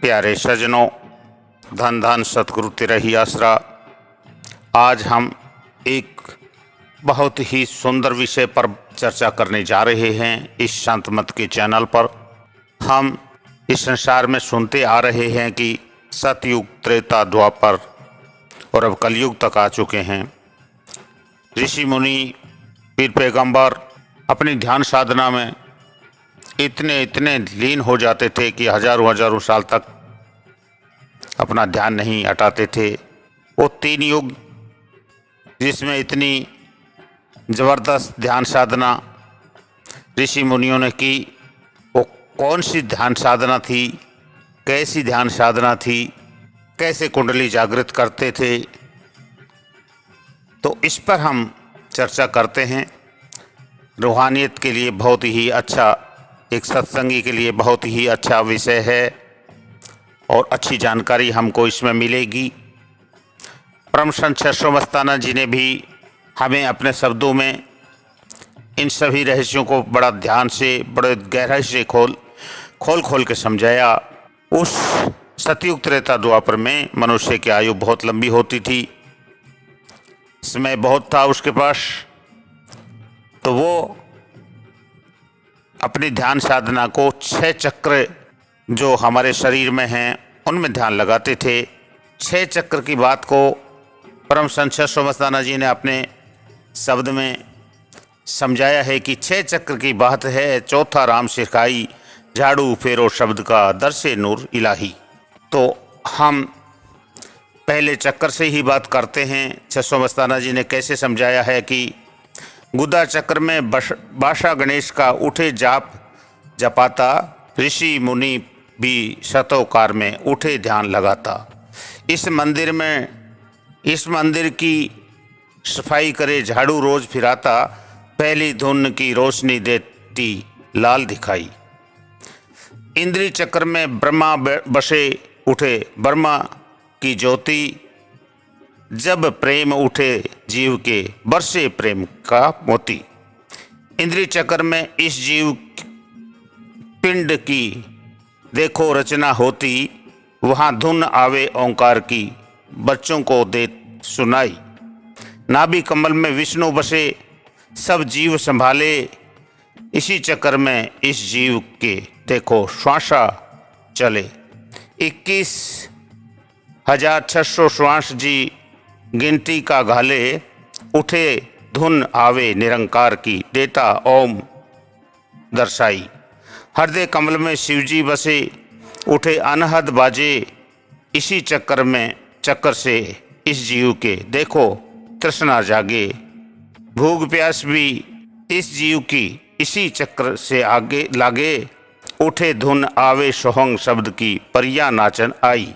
प्यारे सज्जनों, धन धन सतगुरु तेरा ही आसरा। आज हम एक बहुत ही सुंदर विषय पर चर्चा करने जा रहे हैं। इस संत मत के चैनल पर हम इस संसार में सुनते आ रहे हैं कि सतयुग, त्रेता, द्वापर और अब कलयुग तक आ चुके हैं। ऋषि मुनि, पीर पैगंबर अपनी ध्यान साधना में इतने लीन हो जाते थे कि हजारों साल तक अपना ध्यान नहीं हटाते थे। वो 3 युग जिसमें इतनी ज़बरदस्त ध्यान साधना ऋषि मुनियों ने की, वो कौन सी ध्यान साधना थी, कैसी ध्यान साधना थी, कैसे कुंडली जागृत करते थे, तो इस पर हम चर्चा करते हैं। रूहानियत के लिए बहुत ही अच्छा, एक सत्संगी के लिए बहुत ही अच्छा विषय है और अच्छी जानकारी हमको इसमें मिलेगी। परम संत छत्रो मस्ताना जी ने भी हमें अपने शब्दों में इन सभी रहस्यों को बड़ा ध्यान से, बड़े गहराई से खोल के समझाया। उस सतयुग, त्रेता, द्वापर में मनुष्य की आयु बहुत लंबी होती थी, समय बहुत था उसके पास, तो वो अपनी ध्यान साधना को 6 चक्र जो हमारे शरीर में हैं उनमें ध्यान लगाते थे। 6 चक्र की बात को परम संत छत्रो मस्ताना जी ने अपने शब्द में समझाया है कि 6 चक्र की बात है। चौथा राम सिखाई, झाड़ू फेरो शब्द का, दरसे नूर इलाही। तो हम पहले चक्र से ही बात करते हैं। छत्रो मस्ताना जी ने कैसे समझाया है कि गुदा चक्र में बाशा गणेश का उठे जाप जपाता, ऋषि मुनि भी शतोकार में उठे ध्यान लगाता। इस मंदिर की सफाई करे, झाड़ू रोज फिराता, पहली धुन की रोशनी देती लाल दिखाई। इंद्री चक्र में ब्रह्मा बसे उठे, ब्रह्मा की ज्योति, जब प्रेम उठे जीव के, बरसे प्रेम का मोती। इंद्रिय चक्र में इस जीव पिंड की देखो रचना होती, वहाँ धुन आवे ओंकार की, बच्चों को दे सुनाई। नाभि कमल में विष्णु बसे, सब जीव संभाले, इसी चक्र में इस जीव के देखो श्वासा चले। 21,600 श्वास जी गिनती का घाले, उठे धुन आवे निरंकार की, देता ओम दर्शाई। हृदय कमल में शिवजी बसे, उठे अनहद बाजे, इसी चक्कर से इस जीव के देखो तृष्णा जागे। भूख प्यास भी इस जीव की इसी चक्र से आगे लागे, उठे धुन आवे सोहंग शब्द की, परिया नाचन आई।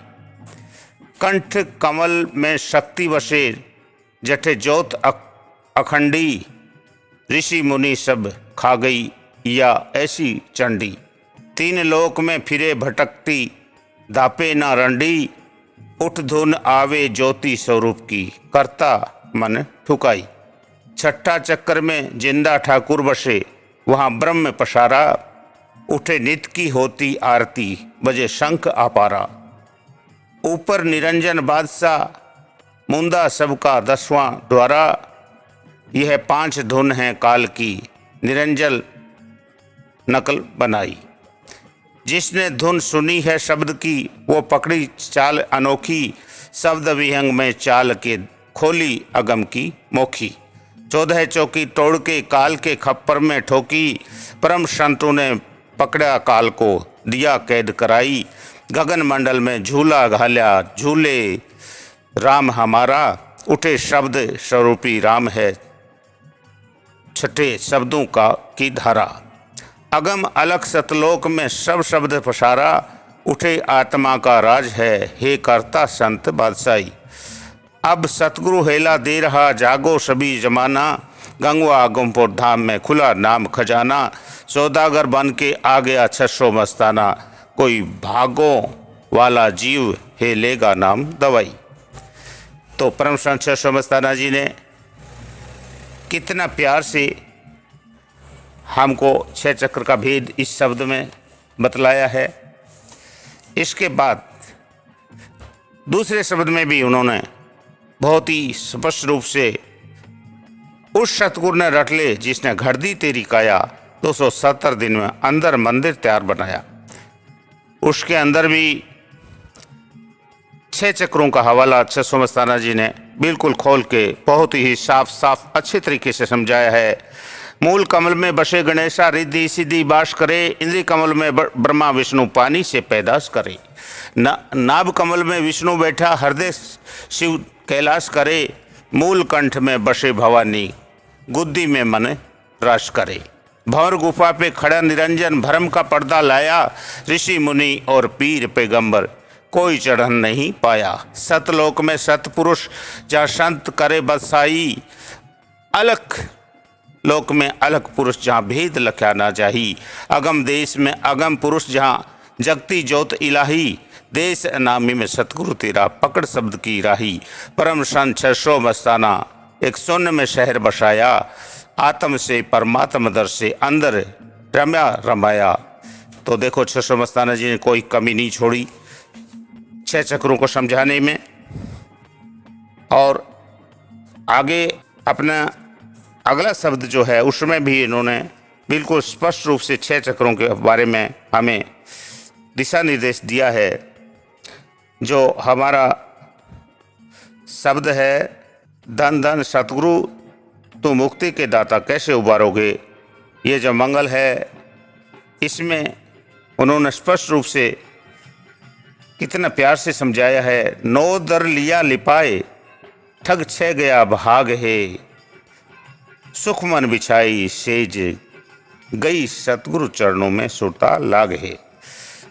कंठ कमल में शक्ति बसे, जठे ज्योत अखंडी, ऋषि मुनि सब खा गई या ऐसी चंडी। 3 लोक में फिरे भटकती, दापे ना रंडी, उठ धुन आवे ज्योति स्वरूप की, करता मन ठुकाई। 6ठा चक्र में जिंदा ठाकुर बसे, वहाँ ब्रह्म पसारा, उठे नित की होती आरती, बजे शंख अपारा। ऊपर निरंजन बादशाह, मुंदा सबका 10वां द्वारा, यह 5 धुन हैं काल की, निरंजन नकल बनाई। जिसने धुन सुनी है शब्द की, वो पकड़ी चाल अनोखी, शब्द विहंग में चाल के खोली अगम की मोखी। 14 चौकी तोड़ के काल के खप्पर में ठोकी, परम संतों ने पकड़ा काल को, दिया कैद कराई। गगन मंडल में झूला घाल्या, झूले राम हमारा, उठे शब्द स्वरूपी राम है, छठे शब्दों की धारा। अगम अलख सतलोक में सब शब्द पसारा, उठे आत्मा का राज है, हे करता संत बादशाही। अब सतगुरु हेला दे रहा, जागो सभी जमाना, गंगवा गुमपुर धाम में खुला नाम खजाना। सौदागर बन के आ गया छत्रो मस्ताना, कोई भागों वाला जीव है लेगा नाम दवाई। तो परम संत छत्रो मस्ताना जी ने कितना प्यार से हमको 6 चक्र का भेद इस शब्द में बतलाया है। इसके बाद दूसरे शब्द में भी उन्होंने बहुत ही स्पष्ट रूप से उस सतगुरु ने रट ले जिसने घड़ दी तेरी काया, 270 दिन में अंदर मंदिर तैयार बनाया। उसके अंदर भी 6 चक्रों का हवाला छसो मस्ताना जी ने बिल्कुल खोल के बहुत ही साफ साफ अच्छे तरीके से समझाया है। मूल कमल में बसे गणेशा रिद्धि सिद्धि बास करे, इंद्री कमल में ब्रह्मा विष्णु पानी से पैदाश करे, नाभ कमल में विष्णु बैठा हृदय शिव कैलाश करे, मूल कंठ में बसे भवानी गुद्दी में मन राश करे, भंवर गुफा पे खड़ा निरंजन भरम का पर्दा लाया, ऋषि मुनि और पीर पैगंबर कोई चढ़न नहीं पाया, सतलोक में सतपुरुष जहाँ संत करे बदसाई, अलख लोक में अलग पुरुष जहाँ भेद लख्या ना जाही, अगम देश में अगम पुरुष जहाँ जगती ज्योत इलाही, देश अनामी में सतगुरु तेरा पकड़ शब्द की राही, परम संत 600 मस्ताना एक शून्य में शहर बसाया, आत्म से परमात्म दर से अंदर रम्या रमाया। तो देखो 600 मस्ताना जी ने कोई कमी नहीं छोड़ी 6 चक्रों को समझाने में। और आगे अपना अगला शब्द जो है उसमें भी इन्होंने बिल्कुल स्पष्ट रूप से 6 चक्रों के बारे में हमें दिशा निर्देश दिया है। जो हमारा शब्द है धन धन सतगुरु तो मुक्ति के दाता कैसे उबारोगे, ये जो मंगल है इसमें उन्होंने स्पष्ट रूप से कितना प्यार से समझाया है। 9 दर लिया लिपाए ठग 6 गया भाग है, सुख मन बिछाई सेज गई सतगुरु चरणों में सुरता लाग है।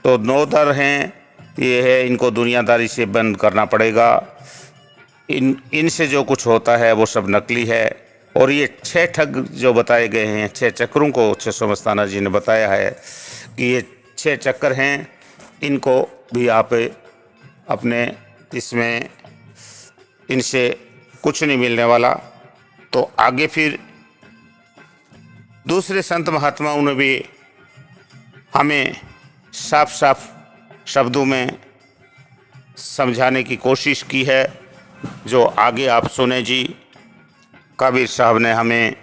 तो 9 दर हैं, ये है इनको दुनियादारी से बंद करना पड़ेगा। इनसे जो कुछ होता है वो सब नकली है। और ये 6 ठग जो बताए गए हैं 6 चक्रों को 600 मस्ताना जी ने बताया है कि ये 6 चक्र हैं, इनको भी आप अपने इसमें इनसे कुछ नहीं मिलने वाला। तो आगे फिर दूसरे संत महात्माओं ने भी हमें साफ साफ शब्दों में समझाने की कोशिश की है, जो आगे आप सुने जी। कबीर साहब ने हमें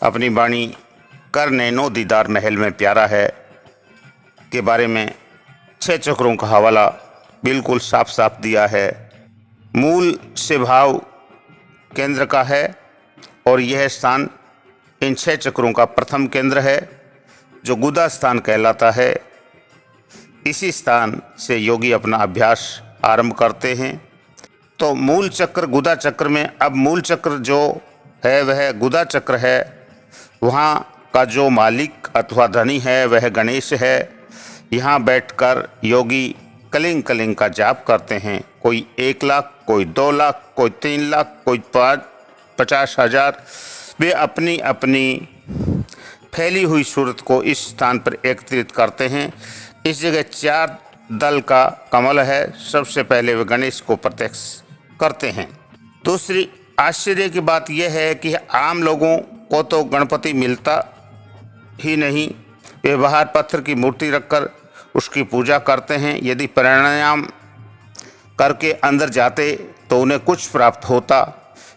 अपनी वाणी कर नैनो दीदार महल में प्यारा है के बारे में 6 चक्रों का हवाला बिल्कुल साफ साफ दिया है। मूल से भाव केंद्र का है और यह स्थान इन 6 चक्रों का प्रथम केंद्र है जो गुदा स्थान कहलाता है। इसी स्थान से योगी अपना अभ्यास आरंभ करते हैं। तो मूल चक्र गुदा चक्र में, अब मूल चक्र जो है वह गुदा चक्र है, वहाँ का जो मालिक अथवा धनी है वह गणेश है। यहाँ बैठकर योगी कलिंग कलिंग का जाप करते हैं। कोई 1 लाख, कोई 2 लाख, कोई 3 लाख, कोई 50,000। वे अपनी अपनी फैली हुई सूरत को इस स्थान पर एकत्रित करते हैं। इस जगह 4 दल का कमल है। सबसे पहले वे गणेश को प्रत्यक्ष करते हैं। दूसरी आश्चर्य की बात यह है कि आम लोगों को तो गणपति मिलता ही नहीं, वे बाहर पत्थर की मूर्ति रखकर उसकी पूजा करते हैं। यदि प्राणायाम करके अंदर जाते तो उन्हें कुछ प्राप्त होता।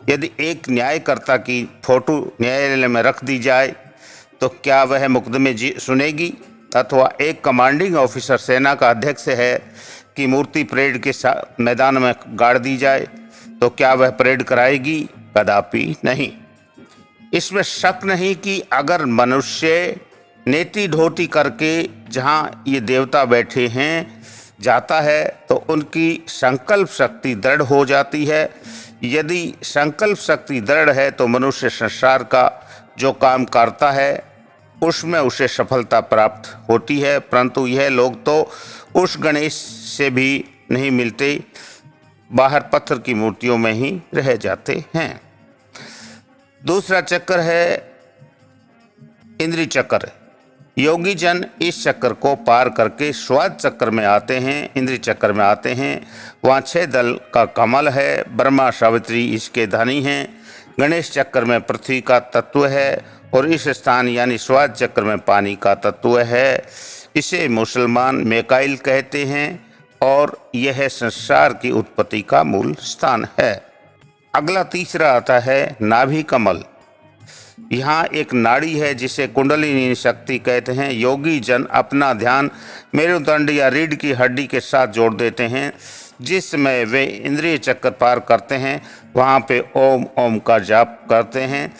यदि एक न्यायकर्ता की फोटो न्यायालय में रख दी जाए तो क्या वह मुकदमे सुनेगी? अथवा एक कमांडिंग ऑफिसर सेना का अध्यक्ष है कि मूर्ति परेड के मैदान में गाड़ दी जाए तो क्या वह परेड कराएगी? कदापि नहीं। इसमें शक नहीं कि अगर मनुष्य नेति ढोती करके जहाँ ये देवता बैठे हैं जाता है तो उनकी संकल्प शक्ति दृढ़ हो जाती है। यदि संकल्प शक्ति दृढ़ है तो मनुष्य संसार का जो काम करता है उसमें उसे सफलता प्राप्त होती है। परंतु यह लोग तो उस गणेश से भी नहीं मिलते, बाहर पत्थर की मूर्तियों में ही रह जाते हैं। दूसरा चक्र है इंद्री चक्र। योगी जन इस चक्र को पार करके स्वाद चक्र में आते हैं, इंद्री चक्र में आते हैं। वहाँ 6 दल का कमल है। ब्रह्मा सावित्री इसके धनी हैं। गणेश चक्र में पृथ्वी का तत्व है और इस स्थान यानी स्वाद चक्र में पानी का तत्व है। इसे मुसलमान मेकाइल कहते हैं और यह संसार की उत्पत्ति का मूल स्थान है। अगला तीसरा आता है नाभि कमल। यहाँ एक नाड़ी है जिसे कुंडलिनी शक्ति कहते हैं। योगी जन अपना ध्यान मेरुदंड या रीढ़ की हड्डी के साथ जोड़ देते हैं। जिस समय वे इंद्रिय चक्र पार करते हैं वहाँ पे ओम ओम का जाप करते हैं।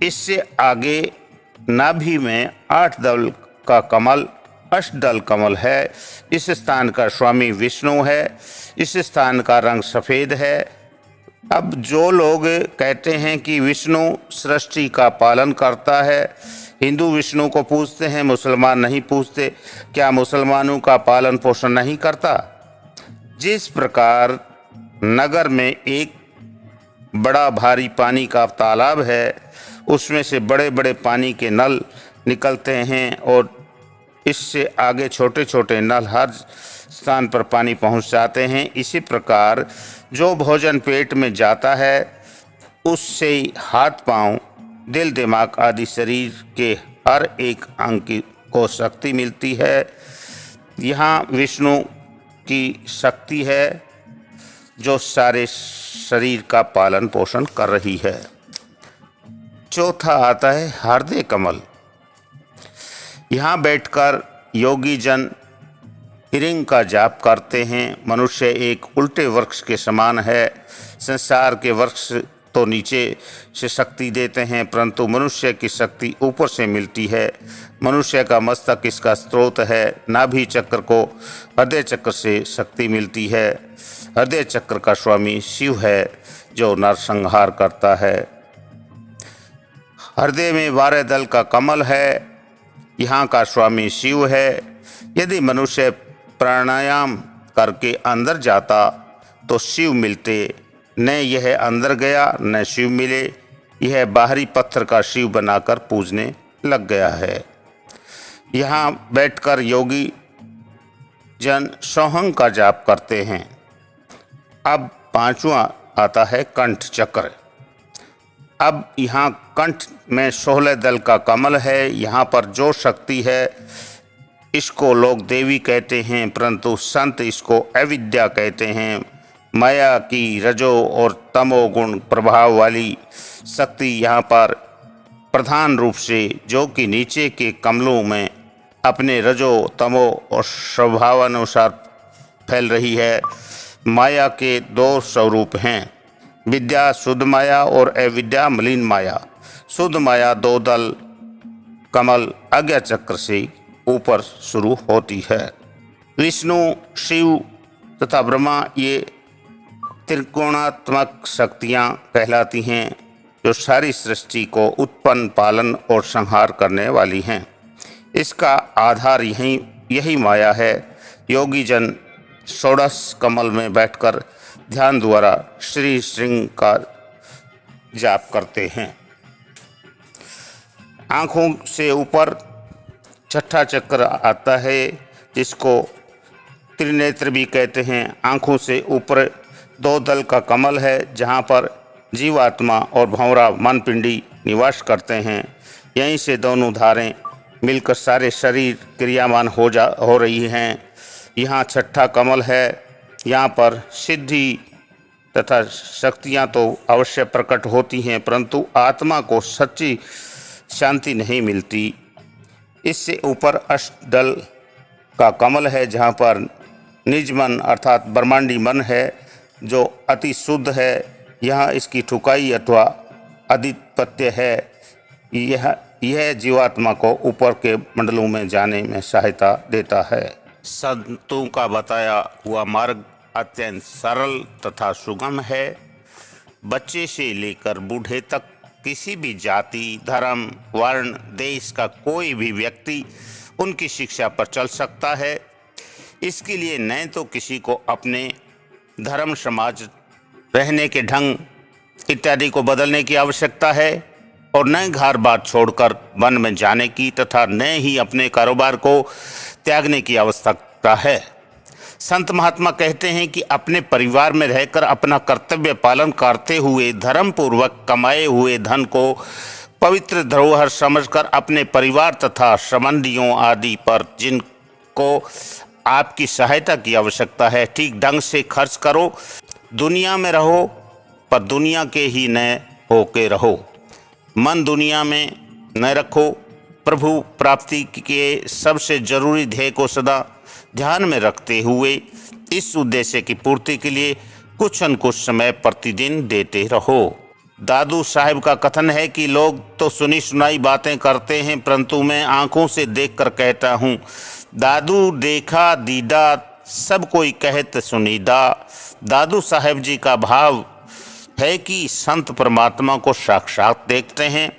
इससे आगे नाभि में 8 दल का कमल अष्टदल कमल है। इस स्थान का स्वामी विष्णु है। इस स्थान का रंग सफ़ेद है। अब जो लोग कहते हैं कि विष्णु सृष्टि का पालन करता है, हिंदू विष्णु को पूजते हैं, मुसलमान नहीं पूजते, क्या मुसलमानों का पालन पोषण नहीं करता? जिस प्रकार नगर में एक बड़ा भारी पानी का तालाब है, उसमें से बड़े बड़े पानी के नल निकलते हैं और इससे आगे छोटे छोटे नल हर स्थान पर पानी पहुंच जाते हैं। इसी प्रकार जो भोजन पेट में जाता है उससे हाथ पांव, दिल, दिमाग आदि शरीर के हर एक अंग को शक्ति मिलती है। यहाँ विष्णु की शक्ति है जो सारे शरीर का पालन पोषण कर रही है। चौथा आता है हृदय कमल। यहाँ बैठकर योगी जन हिरिंग का जाप करते हैं। मनुष्य एक उल्टे वृक्ष के समान है। संसार के वृक्ष तो नीचे से शक्ति देते हैं, परंतु मनुष्य की शक्ति ऊपर से मिलती है। मनुष्य का मस्तक इसका स्रोत है। नाभि चक्र को हृदय चक्र से शक्ति मिलती है। हृदय चक्र का स्वामी शिव है जो नरसंहार करता है। हृदय में 12 दल का कमल है। यहाँ का स्वामी शिव है। यदि मनुष्य प्राणायाम करके अंदर जाता तो शिव मिलते, न यह अंदर गया न शिव मिले। यह बाहरी पत्थर का शिव बनाकर पूजने लग गया है। यहाँ बैठकर योगी जन सोहंग का जाप करते हैं। अब पांचवा आता है कंठ चक्र। अब यहाँ कंठ में 16 दल का कमल है। यहाँ पर जो शक्ति है इसको लोग देवी कहते हैं, परंतु संत इसको अविद्या कहते हैं। माया की रजो और तमो गुण प्रभाव वाली शक्ति यहाँ पर प्रधान रूप से, जो कि नीचे के कमलों में अपने रजो तमो और स्वभावानुसार फैल रही है। माया के 2 स्वरूप हैं, विद्या शुद्ध माया और अविद्या मलिन माया। शुद्ध माया 2 दल कमल आज्ञा चक्र से ऊपर शुरू होती है। विष्णु, शिव तथा ब्रह्मा ये त्रिकोणात्मक शक्तियाँ कहलाती हैं जो सारी सृष्टि को उत्पन्न, पालन और संहार करने वाली हैं। इसका आधार यही माया है। योगी जन षोडश कमल में बैठकर ध्यान द्वारा श्री श्रृंग का जाप करते हैं। आँखों से ऊपर छठा चक्र आता है जिसको त्रिनेत्र भी कहते हैं। आँखों से ऊपर 2 दल का कमल है जहाँ पर जीवात्मा और भंवरा मन पिंडी निवास करते हैं। यहीं से दोनों धारें मिलकर सारे शरीर क्रियामान हो रही हैं। यहाँ छठा कमल है। यहाँ पर सिद्धि तथा शक्तियाँ तो अवश्य प्रकट होती हैं, परंतु आत्मा को सच्ची शांति नहीं मिलती। इससे ऊपर अष्टदल का कमल है जहाँ पर निज मन अर्थात ब्रह्मांडी मन है जो अति शुद्ध है। यहाँ इसकी ठुकाई अथवा आधिपत्य है। यह जीवात्मा को ऊपर के मंडलों में जाने में सहायता देता है। संतों का बताया हुआ मार्ग अत्यंत सरल तथा सुगम है। बच्चे से लेकर बूढ़े तक किसी भी जाति, धर्म, वर्ण, देश का कोई भी व्यक्ति उनकी शिक्षा पर चल सकता है। इसके लिए न तो किसी को अपने धर्म, समाज, रहने के ढंग इत्यादि को बदलने की आवश्यकता है और न घर बार छोड़कर वन में जाने की तथा न ही अपने कारोबार को त्यागने की आवश्यकता है। संत महात्मा कहते हैं कि अपने परिवार में रहकर अपना कर्तव्य पालन करते हुए धर्म पूर्वक कमाए हुए धन को पवित्र धरोहर समझकर अपने परिवार तथा संबंधियों आदि पर जिन को आपकी सहायता की आवश्यकता है। ठीक ढंग से खर्च करो, दुनिया में रहो पर दुनिया के ही न होके रहो। मन दुनिया में न रखो। प्रभु प्राप्ति के सबसे जरूरी ध्येय को सदा ध्यान में रखते हुए इस उद्देश्य की पूर्ति के लिए कुछ न कुछ समय प्रतिदिन देते रहो। दादू साहब का कथन है कि लोग तो सुनी सुनाई बातें करते हैं, परंतु मैं आंखों से देखकर कहता हूँ। दादू देखा दीदा सब कोई कहत सुनीदा। दादू साहब जी का भाव है कि संत परमात्मा को साक्षात देखते हैं।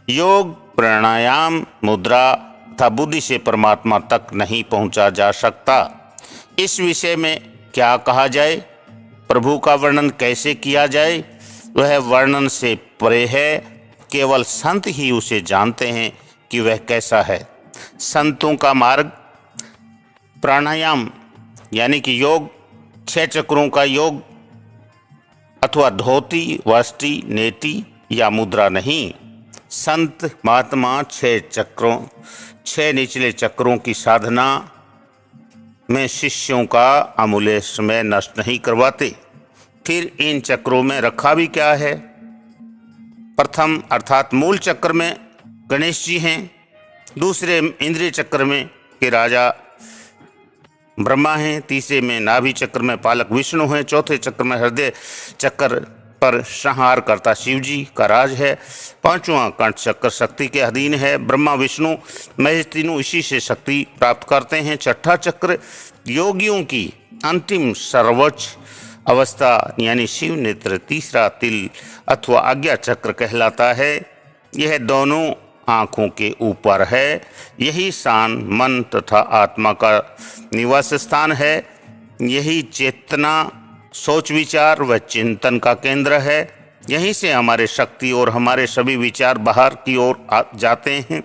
योग, प्राणायाम, मुद्रा तथा बुद्धि से परमात्मा तक नहीं पहुंचा जा सकता। इस विषय में क्या कहा जाए, प्रभु का वर्णन कैसे किया जाए, वह वर्णन से परे है। केवल संत ही उसे जानते हैं कि वह कैसा है। संतों का मार्ग प्राणायाम यानी कि योग, 6 चक्रों का योग अथवा धोती, वष्टि, नेति या मुद्रा नहीं। संत महात्मा 6 निचले चक्रों की साधना में शिष्यों का अमूल्य समय नष्ट नहीं करवाते। फिर इन चक्रों में रखा भी क्या है? प्रथम अर्थात मूल चक्र में गणेश जी हैं, दूसरे इंद्रिय चक्र में के राजा ब्रह्मा हैं, तीसरे में नाभि चक्र में पालक विष्णु हैं, चौथे चक्र में हृदय चक्र पर संहार करता शिव जी का राज है, पांचवां कंठ चक्र शक्ति के अधीन है। ब्रह्मा विष्णु महेश तीनों इसी से शक्ति प्राप्त करते हैं। छठा चक्र योगियों की अंतिम सर्वोच्च अवस्था यानी शिव नेत्र तीसरा तिल अथवा आज्ञा चक्र कहलाता है। यह दोनों आँखों के ऊपर है। यही स्थान मन तथा आत्मा का निवास स्थान है। यही चेतना, सोच विचार व चिंतन का केंद्र है। यहीं से हमारे शक्ति और हमारे सभी विचार बाहर की ओर जाते हैं।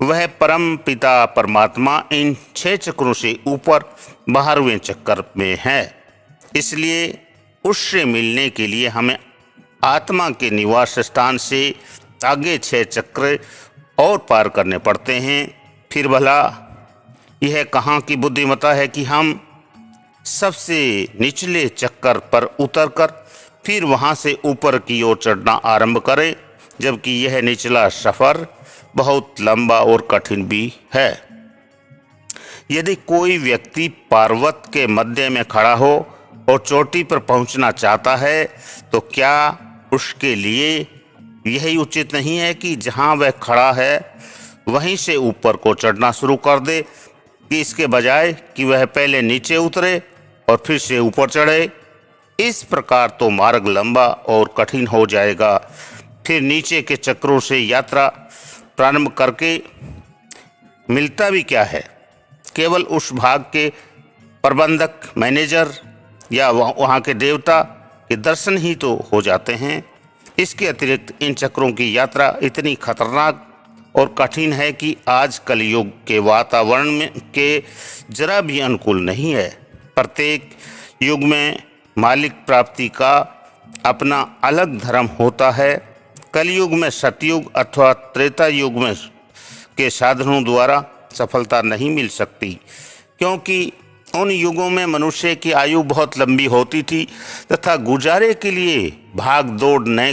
वह परम पिता परमात्मा इन 6 चक्रों से ऊपर 12वें चक्र में है। इसलिए उससे मिलने के लिए हमें आत्मा के निवास स्थान से आगे 6 चक्र और पार करने पड़ते हैं। फिर भला यह कहाँ की बुद्धिमत्ता है कि हम सबसे निचले चक्कर पर उतरकर फिर वहाँ से ऊपर की ओर चढ़ना आरंभ करें, जबकि यह निचला सफ़र बहुत लंबा और कठिन भी है। यदि कोई व्यक्ति पर्वत के मध्य में खड़ा हो और चोटी पर पहुंचना चाहता है तो क्या उसके लिए यही उचित नहीं है कि जहां वह खड़ा है वहीं से ऊपर को चढ़ना शुरू कर दे, कि इसके बजाय कि वह पहले नीचे उतरे और फिर से ऊपर चढ़े? इस प्रकार तो मार्ग लंबा और कठिन हो जाएगा। फिर नीचे के चक्रों से यात्रा प्रारंभ करके मिलता भी क्या है? केवल उस भाग के प्रबंधक, मैनेजर या वहाँ के देवता के दर्शन ही तो हो जाते हैं। इसके अतिरिक्त इन चक्रों की यात्रा इतनी खतरनाक और कठिन है कि आज कलयुग के वातावरण में के जरा भी अनुकूल नहीं है। प्रत्येक युग में मालिक प्राप्ति का अपना अलग धर्म होता है। कलयुग में सतयुग अथवा त्रेता युग में के साधनों द्वारा सफलता नहीं मिल सकती, क्योंकि उन युगों में मनुष्य की आयु बहुत लंबी होती थी तथा गुजारे के लिए भाग दौड़ न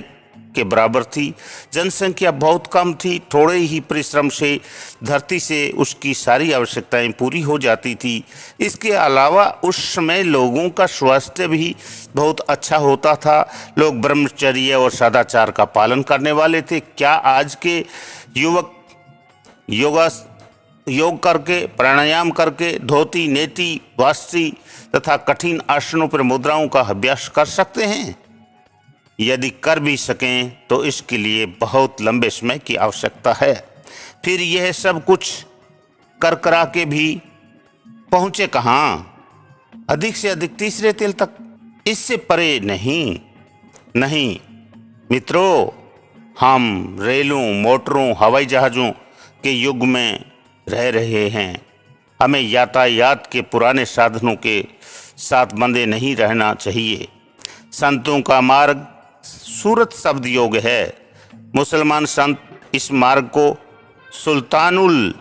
के बराबर थी। जनसंख्या बहुत कम थी। थोड़े ही परिश्रम से धरती से उसकी सारी आवश्यकताएं पूरी हो जाती थी। इसके अलावा उस समय लोगों का स्वास्थ्य भी बहुत अच्छा होता था। लोग ब्रह्मचर्य और सदाचार का पालन करने वाले थे। क्या आज के युवक योग करके, प्राणायाम करके, धोती, नेति, वास्ती तथा कठिन आसनों पर मुद्राओं का अभ्यास कर सकते हैं? यदि कर भी सकें तो इसके लिए बहुत लंबे समय की आवश्यकता है। फिर यह सब कुछ कर करा के भी पहुँचे कहाँ? अधिक से अधिक तीसरे तिल तक, इससे परे नहीं मित्रों, हम रेलों, मोटरों, हवाई जहाज़ों के युग में रह रहे हैं। हमें यातायात के पुराने साधनों के साथ बंधे नहीं रहना चाहिए। संतों का मार्ग सूरत शब्द योग है। मुसलमान संत इस मार्ग को सुल्तानुल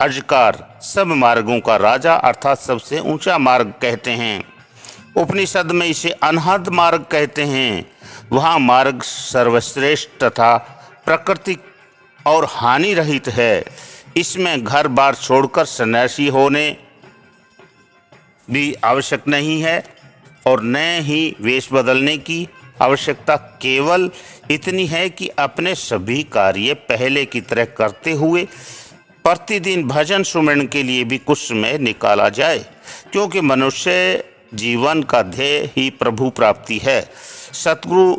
अजकार सब मार्गों का राजा अर्थात सबसे ऊंचा मार्ग कहते हैं। उपनिषद में इसे अनहद मार्ग कहते हैं। वहाँ मार्ग सर्वश्रेष्ठ तथा प्राकृतिक और हानि रहित है। इसमें घर बार छोड़कर सन्यासी होने भी आवश्यक नहीं है और न ही वेश बदलने की आवश्यकता, केवल इतनी है कि अपने सभी कार्य पहले की तरह करते हुए प्रतिदिन भजन सुमरण के लिए भी कुछ समय निकाला जाए, क्योंकि मनुष्य जीवन का ध्येय ही प्रभु प्राप्ति है। सतगुरु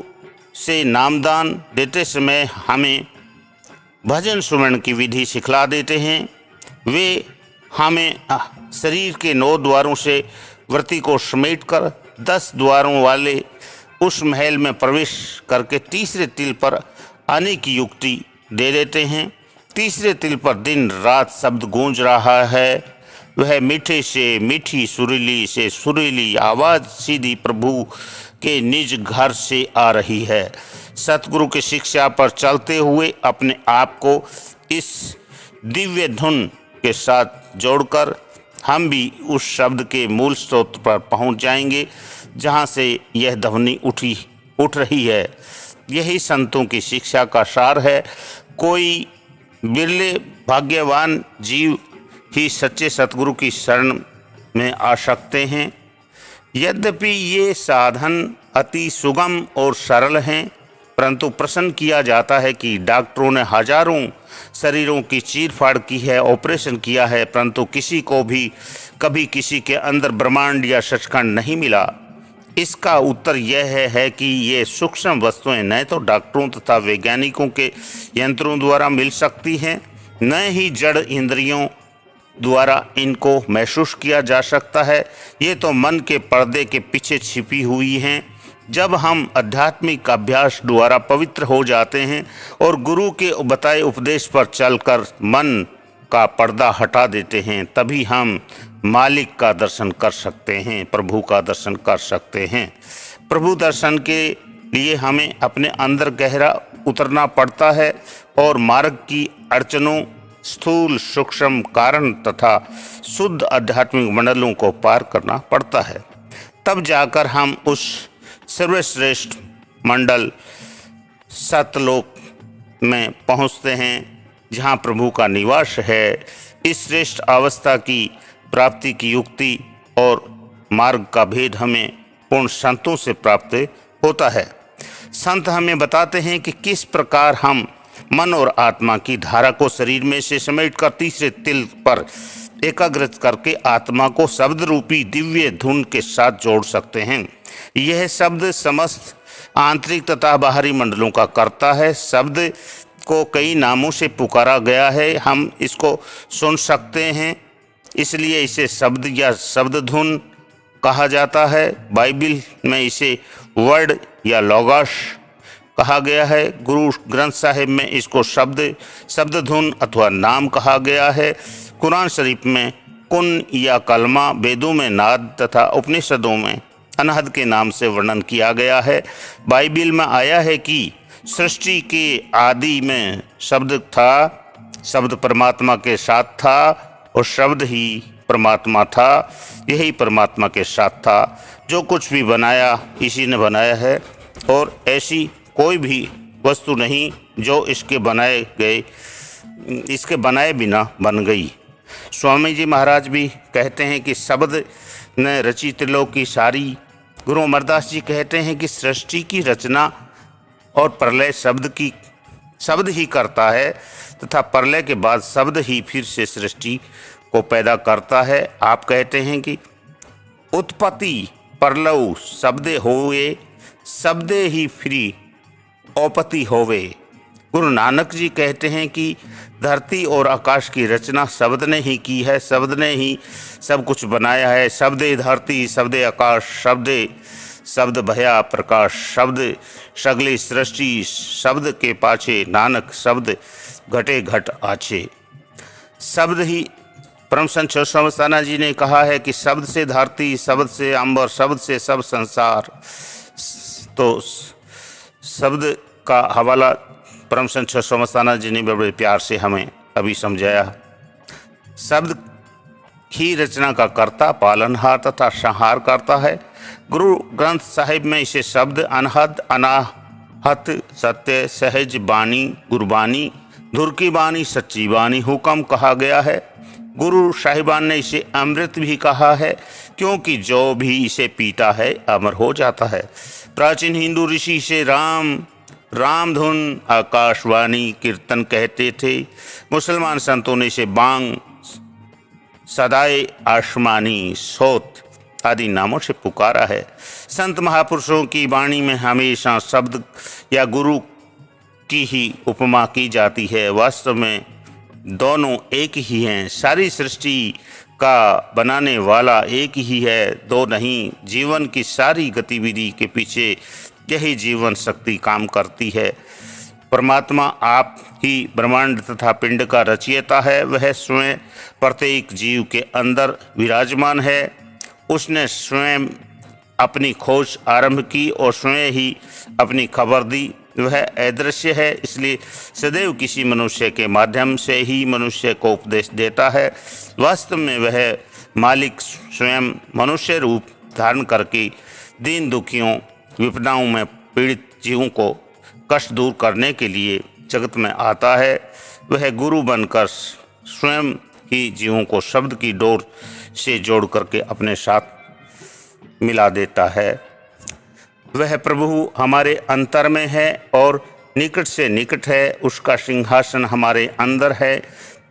से नामदान देते समय हमें भजन सुमरण की विधि सिखला देते हैं। वे हमें शरीर के 9 द्वारों से व्रती को समेटकर 10 द्वारों वाले उस महल में प्रवेश करके तीसरे तिल पर आने की युक्ति दे देते हैं। तीसरे तिल पर दिन रात शब्द गूंज रहा है। वह मीठे से मीठी, सुरीली से सुरीली आवाज़ सीधी प्रभु के निज घर से आ रही है। सतगुरु की शिक्षा पर चलते हुए अपने आप को इस दिव्य धुन के साथ जोड़कर हम भी उस शब्द के मूल स्रोत पर पहुंच जाएंगे जहां से यह ध्वनि उठ रही है। यही संतों की शिक्षा का सार है। कोई बिरले भाग्यवान जीव ही सच्चे सतगुरु की शरण में आ सकते हैं। यद्यपि ये साधन अति सुगम और सरल हैं, परंतु प्रश्न किया जाता है कि डॉक्टरों ने हजारों शरीरों की चीरफाड़ की है, ऑपरेशन किया है, परंतु किसी को भी कभी किसी के अंदर ब्रह्मांड या सचखंड नहीं मिला। इसका उत्तर यह है कि ये सूक्ष्म वस्तुएं न तो डॉक्टरों तथा वैज्ञानिकों के यंत्रों द्वारा मिल सकती हैं, न ही जड़ इंद्रियों द्वारा इनको महसूस किया जा सकता है। ये तो मन के पर्दे के पीछे छिपी हुई हैं। जब हम आध्यात्मिक अभ्यास द्वारा पवित्र हो जाते हैं और गुरु के बताए उपदेश पर चलकर मन का पर्दा हटा देते हैं, तभी हम मालिक का दर्शन कर सकते हैं, प्रभु का दर्शन कर सकते हैं। प्रभु दर्शन के लिए हमें अपने अंदर गहरा उतरना पड़ता है और मार्ग की अड़चनों, स्थूल सूक्ष्म कारण तथा शुद्ध आध्यात्मिक मंडलों को पार करना पड़ता है। तब जाकर हम उस सर्वश्रेष्ठ मंडल सतलोक में पहुंचते हैं जहां प्रभु का निवास है। इस श्रेष्ठ अवस्था की प्राप्ति की युक्ति और मार्ग का भेद हमें पूर्ण संतों से प्राप्त होता है। संत हमें बताते हैं कि किस प्रकार हम मन और आत्मा की धारा को शरीर में से समेटकर तीसरे तिल पर एकाग्रत करके आत्मा को शब्द रूपी दिव्य धुन के साथ जोड़ सकते हैं। यह शब्द समस्त आंतरिक तथा बाहरी मंडलों का करता है। शब्द को कई नामों से पुकारा गया है, हम इसको सुन सकते हैं, इसलिए इसे शब्द या शब्द धुन कहा जाता है। बाइबल में इसे वर्ड या लोगोस कहा गया है। गुरु ग्रंथ साहिब में इसको शब्द धुन अथवा नाम कहा गया है। कुरान शरीफ में कुन या कलमा, वेदों में नाद तथा उपनिषदों में अनहद के नाम से वर्णन किया गया है। बाइबल में आया है कि सृष्टि के आदि में शब्द था, शब्द परमात्मा के साथ था और शब्द ही परमात्मा था, यही परमात्मा के साथ था। जो कुछ भी बनाया इसी ने बनाया है और ऐसी कोई भी वस्तु नहीं जो इसके बनाए बिना बन गई। स्वामी जी महाराज भी कहते हैं कि शब्द ने रची त्रिलोक की सारी। गुरु अमरदास जी कहते हैं कि सृष्टि की रचना और प्रलय शब्द ही करता है तथा प्रलय के बाद शब्द ही फिर से सृष्टि को पैदा करता है। आप कहते हैं कि उत्पत्ति प्रलय शब्दे होवे, शब्दे ही फिर औपति होवे। गुरु नानक जी कहते हैं कि धरती और आकाश की रचना शब्द ने ही की है, शब्द ने ही सब कुछ बनाया है। शब्दे धरती, शब्दे आकाश, शब्द भया प्रकाश, शब्द सगली सृष्टि, शब्द के पाछे नानक, शब्द घटे घट आछे। शब्द ही परम संत स्वामी जी ने कहा है कि शब्द से धरती, शब्द से अंबर, शब्द से सब संसार। तो शब्द का हवाला परम संत स्वामी जी ने बड़े प्यार से हमें अभी समझाया। शब्द ही रचना का कर्ता, पालनहार तथा संहार करता है। गुरु ग्रंथ साहिब में इसे शब्द अनहद, अनाहत, सत्य, सहज बानी, गुरबानी, धुर की बानी, सच्ची बानी, हुक्म कहा गया है। गुरु साहिबान ने इसे अमृत भी कहा है, क्योंकि जो भी इसे पीता है अमर हो जाता है। प्राचीन हिंदू ऋषि इसे रामधुन, आकाशवाणी, कीर्तन कहते थे। मुसलमान संतों ने इसे बांग, सदाए आसमानी, सोत आदि नामों से पुकारा है। संत महापुरुषों की वाणी में हमेशा शब्द या गुरु की ही उपमा की जाती है। वास्तव में दोनों एक ही हैं। सारी सृष्टि का बनाने वाला एक ही है, दो नहीं। जीवन की सारी गतिविधि के पीछे यही जीवन शक्ति काम करती है। परमात्मा आप ही ब्रह्मांड तथा पिंड का रचयिता है। वह स्वयं प्रत्येक जीव के अंदर विराजमान है। उसने स्वयं अपनी खोज आरंभ की और स्वयं ही अपनी खबर दी। वह अदृश्य है, इसलिए सदैव किसी मनुष्य के माध्यम से ही मनुष्य को उपदेश देता है। वास्तव में वह मालिक स्वयं मनुष्य रूप धारण करके दीन दुखियों, विपदाओं में पीड़ित जीवों को कष्ट दूर करने के लिए जगत में आता है। वह गुरु बनकर स्वयं ही जीवों को शब्द की डोर से जोड़ करके अपने साथ मिला देता है। वह प्रभु हमारे अंतर में है और निकट से निकट है। उसका सिंहासन हमारे अंदर है,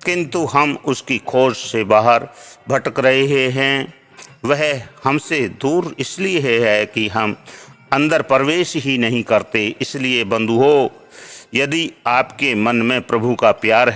किंतु हम उसकी खोज से बाहर भटक रहे हैं। वह हमसे दूर इसलिए है कि हम अंदर प्रवेश ही नहीं करते। इसलिए बंधुओं, यदि आपके मन में प्रभु का प्यार है